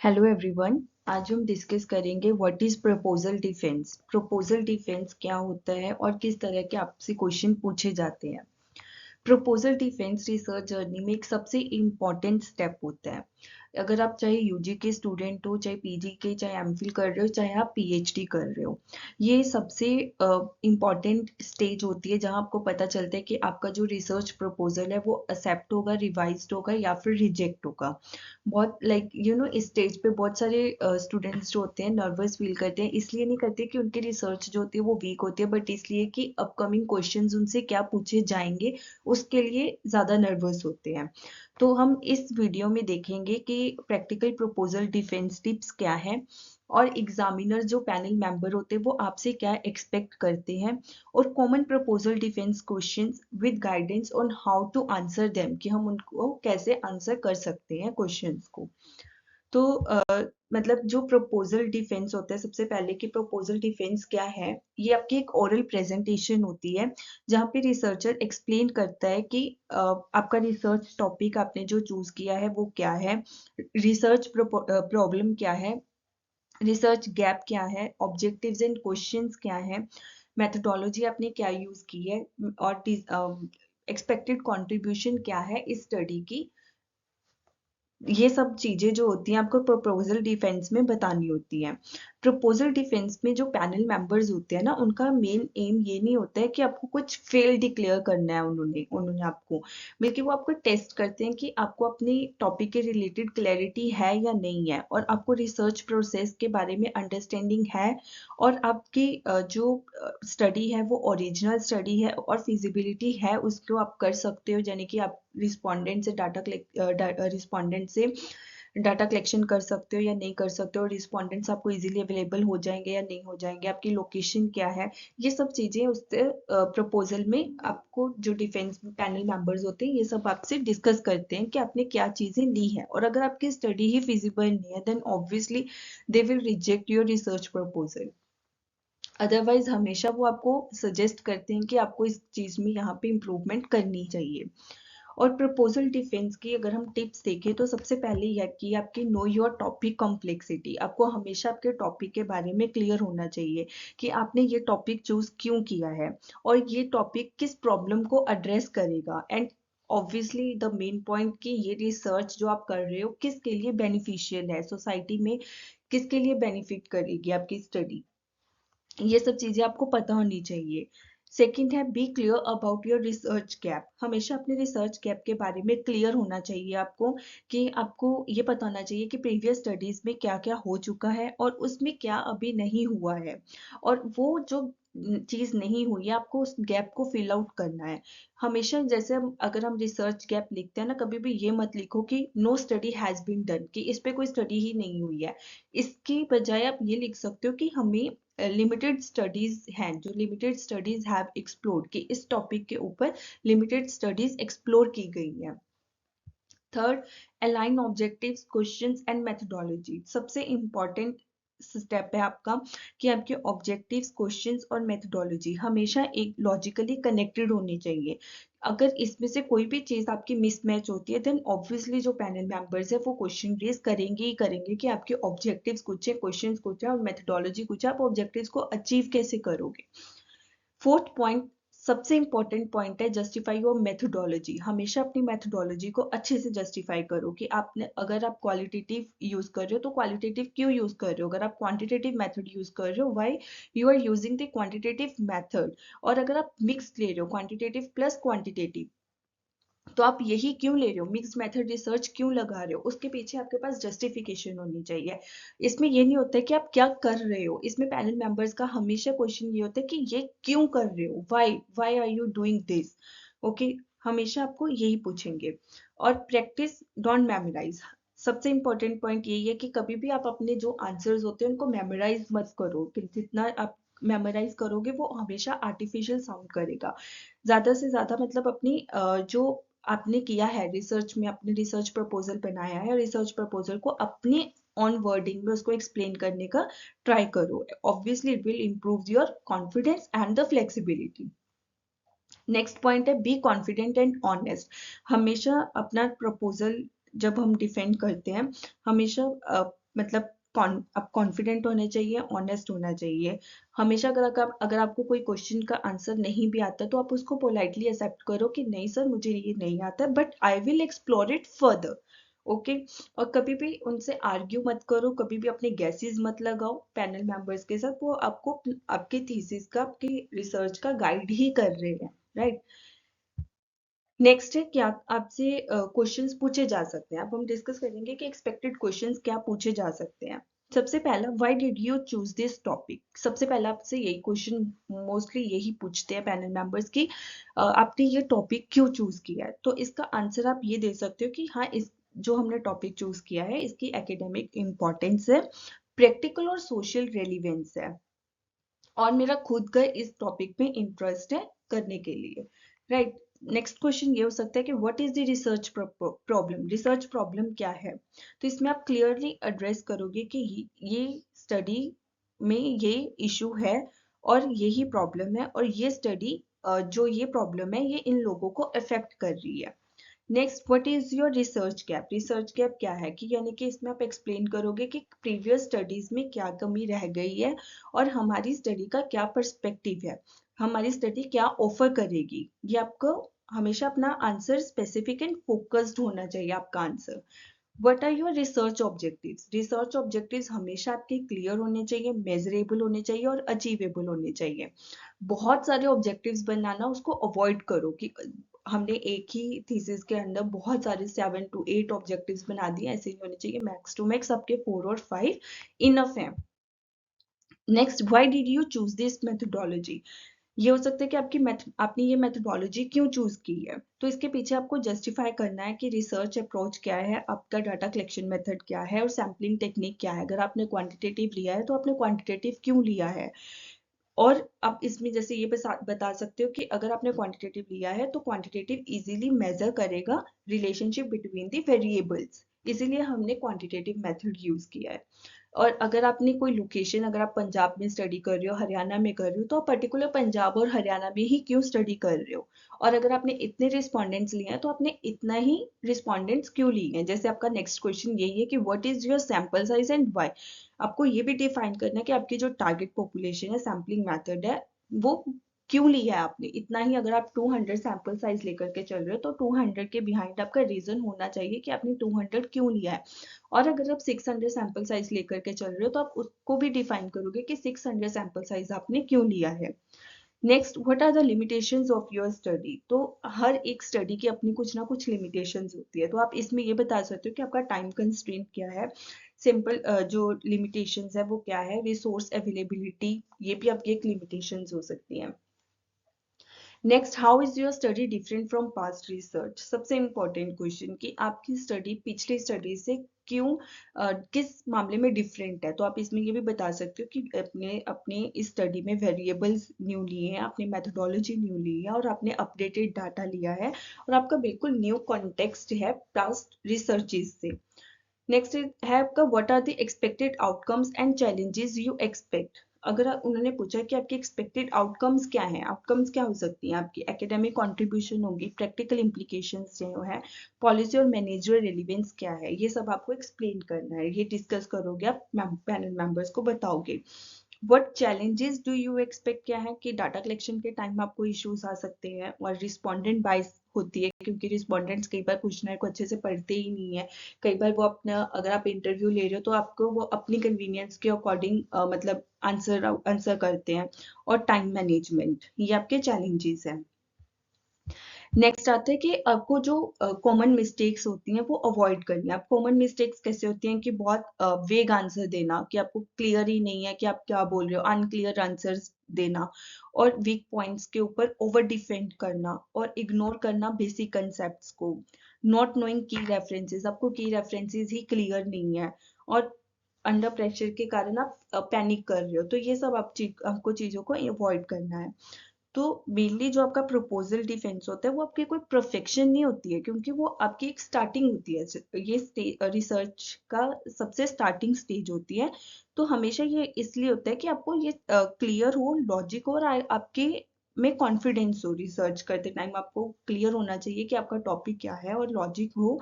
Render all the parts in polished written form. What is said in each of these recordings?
Hello everyone. आज हम discuss करेंगे what is proposal defence. Proposal defence क्या होता है और किस तरह के आपसे क्वेश्चन पूछे जाते हैं। प्रपोजल डिफेंस रिसर्च जर्नी में एक सबसे इम्पॉर्टेंट स्टेप होता है। अगर आप चाहे यूजी के स्टूडेंट हो, चाहे पीजी के, चाहे एमफिल कर रहे हो, चाहे आप पीएचडी कर रहे हो, ये सबसे इम्पॉर्टेंट स्टेज होती है जहां आपको पता चलता है कि आपका जो रिसर्च प्रपोजल है वो एक्सेप्ट होगा, रिवाइज्ड होगा या फिर रिजेक्ट होगा। बहुत इस स्टेज पे बहुत सारे स्टूडेंट्स जो होते हैं नर्वस फील करते हैं। इसलिए नहीं करते कि उनकी रिसर्च जो होती है वो वीक होती है, बट इसलिए कि अपकमिंग क्वेश्चंस उनसे क्या पूछे जाएंगे उसके लिए ज्यादा नर्वस होते हैं। तो हम इस वीडियो में देखेंगे कि प्रैक्टिकल प्रपोजल डिफेंस टिप्स क्या है और एग्जामिनर जो पैनल मेंबर होते हैं वो आपसे क्या एक्सपेक्ट करते हैं, और common proposal defence questions with guidance on how to answer them, कि हम उनको कैसे आंसर कर सकते हैं क्वेश्चंस को। तो मतलब जो प्रपोजल डिफेंस होता है, सबसे पहले कि प्रपोजल डिफेंस क्या है। ये आपकी एक ओरल प्रेजेंटेशन होती है जहाँ पे रिसर्चर एक्सप्लेन करता है कि आपका रिसर्च टॉपिक आपने जो चूज किया है वो क्या है, रिसर्च प्रॉब्लम क्या है, रिसर्च गैप क्या है, ऑब्जेक्टिव्स एंड क्वेश्चंस क्या है, मेथोडोलॉजी आपने क्या यूज की है, और एक्सपेक्टेड कंट्रीब्यूशन क्या है इस स्टडी की। ये सब चीजें जो होती हैं आपको प्रपोजल डिफेंस में बतानी होती हैं। प्रपोजल डिफेंस में जो पैनल मेंबर्स होते हैं ना, उनका मेन एम ये नहीं होता है कि आपको कुछ फेल डिक्लेयर करना है उन्होंने उन्होंने आपको, बल्कि वो आपको टेस्ट करते हैं कि आपको अपने टॉपिक के रिलेटेड क्लैरिटी है या नहीं है, और आपको रिसर्च प्रोसेस के बारे में अंडरस्टैंडिंग है, और आपकी जो स्टडी है वो ओरिजिनल स्टडी है और फिजिबिलिटी है, उसको आप कर सकते हो। यानी कि आप रिस्पोंडेंट से डाटा कलेक्शन कर सकते हो या नहीं कर सकते हो, रिस्पोंडेंट्स आपको इजीली अवेलेबल हो जाएंगे या नहीं हो जाएंगे, आपकी लोकेशन क्या है। ये सब चीजें उससे प्रपोजल में आपको जो डिफेंस पैनल मेंबर्स होते हैं ये सब आपसे डिस्कस करते हैं कि आपने क्या चीजें ली है, और अगर आपकी स्टडी ही फिजिबल नहीं है then obviously they will reject your research proposal. Otherwise हमेशा वो आपको सजेस्ट करते हैं कि आपको इस चीज में यहाँ पे इम्प्रूवमेंट करनी चाहिए। और प्रपोजल डिफेंस की अगर हम टिप्स देखें तो सबसे पहले यह कि आपकी नो योर टॉपिक कॉम्प्लेक्सिटी, आपको हमेशा आपके टॉपिक के बारे में क्लियर होना चाहिए कि आपने ये टॉपिक चूज क्यों किया है और ये टॉपिक किस प्रॉब्लम को एड्रेस करेगा, and obviously the main point कि ये रिसर्च जो आप कर रहे हो किसके लिए बेनिफिशियल है, सोसाइटी में किसके लिए बेनिफिट करेगी आपकी स्टडी। ये सब चीजें आपको पता होनी चाहिए। सेकंड है be clear about your research gap, हमेशा अपने रिसर्च गैप के बारे में क्लियर होना चाहिए आपको, कि आपको ये पता होना चाहिए कि प्रीवियस स्टडीज में क्या क्या हो चुका है और उसमें क्या अभी नहीं हुआ है, और वो जो चीज नहीं हुई है आपको उस गैप को फिल आउट करना है। हमेशा जैसे अगर हम रिसर्च गैप लिखते हैं ना, कभी भी ये मत लिखो कि no study has been done, कि इस पे कोई स्टडी ही नहीं हुई है। इसकी बजाय आप ये लिख सकते हो कि हमें लिमिटेड स्टडीज हैं, जो लिमिटेड स्टडीज हैव एक्सप्लोर्ड, कि इस टॉपिक के ऊपर लिमिटेड स्टडीज एक्सप्लोर की गई हैं। Third, align objectives, questions and methodology, सबसे इंपॉर्टेंट स्टेप है आपका कि आपके ऑब्जेक्टिव्स, क्वेश्चंस और मेथोडोलॉजी हमेशा एक लॉजिकली कनेक्टेड होनी चाहिए। अगर इसमें से कोई भी चीज आपकी मिसमैच होती है देन ऑब्वियसली जो पैनल मेंबर्स है वो क्वेश्चन रेज करेंगे ही करेंगे कि आपके ऑब्जेक्टिव्स कुछ है, क्वेश्चंस कुछ है और मेथोडोलॉजी कुछ है, आप ऑब्जेक्टिव्स को अचीव कैसे करोगे। फोर्थ पॉइंट, सबसे इंपॉर्टेंट पॉइंट है जस्टिफाई योर मेथोडोलॉजी, हमेशा अपनी मेथोडोलॉजी को अच्छे से जस्टिफाई करो कि आपने, अगर आप क्वालिटेटिव यूज कर रहे हो तो क्वालिटेटिव क्यों यूज कर रहे हो, अगर आप क्वांटिटेटिव मेथड यूज कर रहे हो why you are using the quantitative method, और अगर आप मिक्स ले रहे हो क्वांटिटेटिव प्लस क्वांटिटेटिव तो आप यही क्यों ले रहे हो, मिक्स मेथड रिसर्च क्यों लगा रहे हो, उसके पीछे आपके पास जस्टिफिकेशन होनी चाहिए। इसमें ये नहीं होता है कि आप क्या कर रहे हो, इसमें पैनल मेंबर्स का हमेशा क्वेश्चन ये होता है कि ये क्यों कर रहे हो, why are you doing this. Okay, हमेशा आपको यही पूछेंगे। और प्रैक्टिस डोंट मेमोराइज, सबसे इंपॉर्टेंट पॉइंट यही है कि कभी भी आप अपने जो आंसर्स होते हैं उनको मेमोराइज मत करो, कि जितना आप मेमोराइज करोगे वो हमेशा आर्टिफिशियल साउंड करेगा। ज्यादा से ज्यादा मतलब अपनी जो आपने किया है रिसर्च में, अपने रिसर्च प्रपोजल बनाया है, रिसर्च प्रपोजल को अपने ऑन वर्डिंग में उसको एक्सप्लेन करने का ट्राई करो। Obviously it will improve your confidence and the flexibility. Next point है बी कॉन्फिडेंट एंड ऑनेस्ट, हमेशा अपना प्रपोजल जब हम डिफेंड करते हैं हमेशा मतलब आप कॉन्फिडेंट होने चाहिए, ऑनेस्ट होना चाहिए। हमेशा अगर आपको कोई क्वेश्चन का आंसर नहीं भी आता तो आप उसको पोलाइटली एक्सेप्ट करो कि नहीं सर मुझे ये नहीं आता, but I will explore it further. Okay. और कभी भी उनसे आर्ग्यू मत करो, कभी भी अपने गैसेस मत लगाओ पैनल मेंबर्स के साथ, वो आपको आपके थीसिस का, आपकी रिसर्च का गाइड ही कर रहे हैं, राइट। नेक्स्ट है कि आप आपसे क्वेश्चंस पूछे जा सकते हैं। अब हम डिस्कस करेंगे कि एक्सपेक्टेड क्वेश्चंस क्या पूछे जा सकते हैं। सबसे पहला, why did you choose this topic. सबसे पहला आपसे यही क्वेश्चन मोस्टली यही पूछते हैं पैनल मेंबर्स की, आपने ये टॉपिक क्यों चूज किया है। तो इसका आंसर आप ये दे सकते हो कि हाँ, इस जो हमने टॉपिक चूज किया है इसकी एकेडमिक इम्पोर्टेंस है, प्रैक्टिकल और सोशल रेलिवेंस है, और मेरा खुद का इस टॉपिक में इंटरेस्ट है करने के लिए, राइट। नेक्स्ट क्वेश्चन ये हो सकता है कि what is the research problem. Research problem क्या है, तो इसमें आप क्लियरली एड्रेस करोगे कि ये स्टडी में ये इशू है और यही प्रॉब्लम है, और ये स्टडी जो ये प्रॉब्लम है ये इन लोगों को अफेक्ट कर रही है। Next, what is your research gap. Research gap क्या है कि यानी कि इसमें आप एक्सप्लेन करोगे कि प्रीवियस स्टडीज में क्या कमी रह गई है और हमारी स्टडी का क्या पर्सपेक्टिव है, हमारी स्टडी क्या ऑफर करेगी। ये आपको हमेशा अपना आंसर स्पेसिफिक एंड फोकस्ड होना चाहिए आपका answer. What are your research objectives. Research objectives हमेशा आपके क्लियर होने चाहिए, मेजरेबल होने चाहिए और अचीवेबल होने चाहिए। बहुत सारे ऑब्जेक्टिव्स बनाना उसको अवॉइड करो कि हमने एक ही थीसिस के अंदर बहुत सारे 7 to 8 ऑब्जेक्टिव्स बना दिए, ऐसे नहीं होने चाहिए। मैक्स टू मैक्स आपके 4 और 5 इनफ है। Next, why did you choose this methodology. ये हो सकता है कि आपने ये मेथोडोलॉजी क्यों चूज की है, तो इसके पीछे आपको जस्टिफाई करना है कि रिसर्च अप्रोच क्या है, आपका डाटा कलेक्शन मेथड क्या है और सैम्पलिंग टेक्निक क्या है। अगर आपने क्वांटिटेटिव लिया है तो आपने क्वांटिटेटिव क्यों लिया है। और आप इसमें जैसे ये बता सकते हो कि अगर आपने क्वांटिटेटिव लिया है तो क्वांटिटेटिव इजीली मेजर करेगा रिलेशनशिप बिटवीन द वेरिएबल्स, इसीलिए हमने क्वांटिटेटिव मेथड यूज किया है। और अगर आपने कोई लोकेशन, अगर आप पंजाब में स्टडी कर रहे हो, हरियाणा में कर रहे हो, तो आप पर्टिकुलर पंजाब और हरियाणा में ही क्यों स्टडी कर रहे हो। और अगर आपने इतने रिस्पॉन्डेंट्स लिए हैं तो आपने इतना ही रिस्पॉन्डेंट्स क्यों लिए हैं। जैसे आपका नेक्स्ट क्वेश्चन यही है कि what is your sample size and why. आपको ये भी डिफाइन करना है कि आपकी जो टारगेट पॉपुलेशन है, सैम्पलिंग मेथड है, वो क्यों लिया है आपने इतना ही। अगर आप 200 सैंपल साइज लेकर के चल रहे हो तो 200 के बिहाइंड आपका रीजन होना चाहिए कि आपने 200 क्यों लिया है। और अगर आप 600 सैंपल साइज लेकर के चल रहे हो तो आप उसको भी डिफाइन करोगे कि 600 सैंपल साइज आपने क्यों लिया है। Next, what are the limitations of your study. तो हर एक स्टडी की अपनी कुछ ना कुछ लिमिटेशंस होती है, तो आप इसमें ये बता सकते हो कि आपका टाइम कंस्ट्रेंट क्या है। सिंपल जो लिमिटेशंस है वो क्या है। रिसोर्स अवेलेबिलिटी, ये भी आपकी एक लिमिटेशंस हो सकती है। Next, how is your study different from past research. सबसे इंपॉर्टेंट क्वेश्चन कि आपकी स्टडी पिछली स्टडी से क्यों किस मामले में डिफरेंट है। तो आप इसमें ये भी बता सकते हो कि अपने अपने इस स्टडी में वेरिएबल्स न्यू लिए हैं, आपने मेथोडोलॉजी न्यू ली है और आपने अपडेटेड डाटा लिया है और आपका बिल्कुल न्यू कॉन्टेक्स्ट है पास्ट रिसर्चेस से। नेक्स्ट है आपका what are the expected outcomes and challenges you expect. अगर उन्होंने पूछा कि आपके एक्सपेक्टेड आउटकम्स क्या हैं, आउटकम्स क्या हो सकती हैं आपकी। एकेडमिक कंट्रीब्यूशन होगी, प्रैक्टिकल इम्प्लीकेशंस जो है, पॉलिसी और मैनेजर रेलिवेंस क्या है, ये सब आपको एक्सप्लेन करना है। ये डिस्कस करोगे, आप पैनल मेंबर्स को बताओगे। What challenges do you expect, क्या है कि डाटा कलेक्शन के टाइम आपको इश्यूज आ सकते हैं और रिस्पोंडेंट बाइस होती है, क्योंकि रिस्पोंडेंट्स कई बार क्वेश्चनर को अच्छे से पढ़ते ही नहीं है। कई बार वो अपना, अगर आप इंटरव्यू ले रहे हो तो आपको वो अपनी कन्वीनियंस के अकॉर्डिंग मतलब आंसर करते हैं। और टाइम मैनेजमेंट, ये आपके चैलेंजेस हैं। नेक्स्ट आता है कि आपको जो कॉमन मिस्टेक्स होती हैं वो अवॉइड करनी है। आप कॉमन मिस्टेक्स कैसे होती हैं कि बहुत वेग आंसर देना, कि आपको क्लियर ही नहीं है कि आप क्या बोल रहे हो, अनक्लियर आंसर्स देना, और वीक पॉइंट्स के ऊपर ओवर डिफेंड करना और इग्नोर करना बेसिक कंसेप्ट्स को। नॉट नोइंग की रेफरेंसेस, आपको की रेफरेंसेस ही क्लियर नहीं है और अंडर प्रेशर के कारण आप पैनिक कर रहे हो। तो ये सब आपको चीजों को अवॉइड करना है। तो मेनली जो आपका प्रपोजल डिफेंस होता है वो आपकी कोई परफेक्शन नहीं होती है, क्योंकि वो आपकी एक स्टार्टिंग होती है। ये रिसर्च का सबसे स्टार्टिंग स्टेज होती है। तो हमेशा ये इसलिए होता है कि आपको ये क्लियर हो, लॉजिक हो और आपके में कॉन्फिडेंस हो। रिसर्च करते टाइम आपको क्लियर होना चाहिए कि आपका टॉपिक क्या है और लॉजिक हो।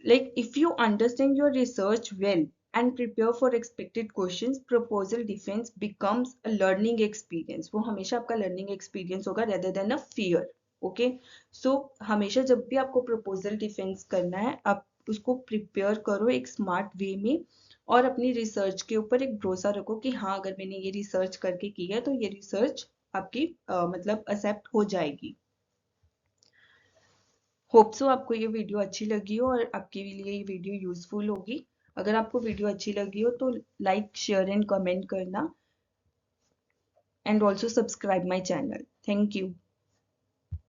Like if you understand your research well and prepare for expected questions, proposal defence becomes a learning experience. वो हमेशा आपका लर्निंग एक्सपीरियंस होगा rather than a fear. Okay, so हमेशा जब भी आपको प्रपोजल डिफेंस करना है, आप उसको प्रिपेयर करो एक स्मार्ट वे में, और अपनी रिसर्च के ऊपर एक भरोसा रखो कि हाँ, अगर मैंने ये रिसर्च करके की है तो ये रिसर्च आपकी मतलब एक्सेप्ट हो जाएगी। होप सो आपको ये वीडियो अच्छी लगी हो और आपके लिए ये वीडियो यूजफुल होगी। अगर आपको वीडियो अच्छी लगी हो तो लाइक, शेयर एंड कमेंट करना, and also subscribe my channel. Thank you.